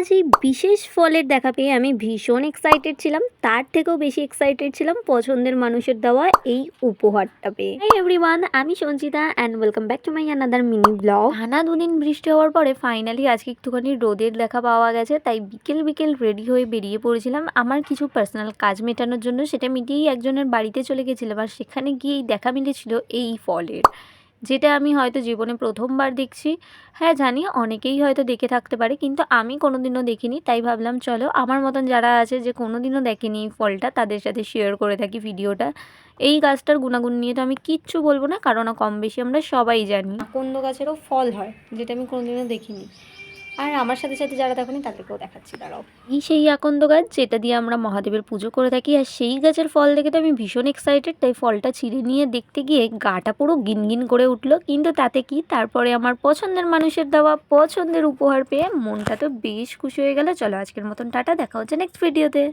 আজ এই বিশেষ ফলের দেখা পেয়ে আমি ভীষণ এক্সাইটেড ছিলাম। তার থেকেও বেশি এক্সাইটেড ছিলাম পছন্দের মানুষের দেওয়া এই উপহারটা পেয়ে। হাই এভরিওয়ান, আমি Sanchita and welcome back to my another mini blog. টানা দুদিন বৃষ্টি হওয়ার পরে ফাইনালি আজকে একটুখানি রোদের দেখা পাওয়া গেছে, তাই বিকেল বিকেল রেডি হয়ে বেরিয়ে পড়েছিলাম আমার কিছু পার্সোনাল কাজ মেটানোর জন্য। সেটা মিটিয়েই একজনের বাড়িতে চলে গেছিলাম, আর সেখানে গিয়েই দেখা মিলেছিল এই ফলের, যেটা আমি হয়তো জীবনে প্রথমবার দেখছি। হ্যাঁ জানি অনেকেই হয়তো দেখে থাকতে পারে, কিন্তু আমি কোনোদিনও দেখিনি। তাই ভাবলাম চলো আমার মতন যারা আছে যে কোনোদিনও দেখেনি এই ফলটা, তাদের সাথে শেয়ার করে থাকি ভিডিওটা। এই গাছটার গুণাগুণ নিয়ে তো আমি কিচ্ছু বলবো না, কারণ কম বেশি আমরা সবাই জানি আকন্দ গাছেরও ফল হয়, যেটা আমি কোনোদিনও দেখিনি। আর আমার সাথে সাথে যারা দেখেনি তাদেরকেও দেখাচ্ছি, দাঁড়াও। এই সেই আকন্দ গাছ যেটা দিয়ে আমরা মহাদেবের পুজো করে থাকি, আর সেই গাছের ফল দেখে তো আমি ভীষণ এক্সাইটেড। তাই ফলটা ছিঁড়ে নিয়ে দেখতে গিয়ে গাটা পুরো গিনগিন করে উঠলো, কিন্তু তাতে কি, তারপরে আমার পছন্দের মানুষের দেওয়া পছন্দের উপহার পেয়ে মনটা তো বেশ খুশি হয়ে গেল। চলো আজকের মতন টাটা, দেখা হচ্ছে নেক্সট ভিডিওতে।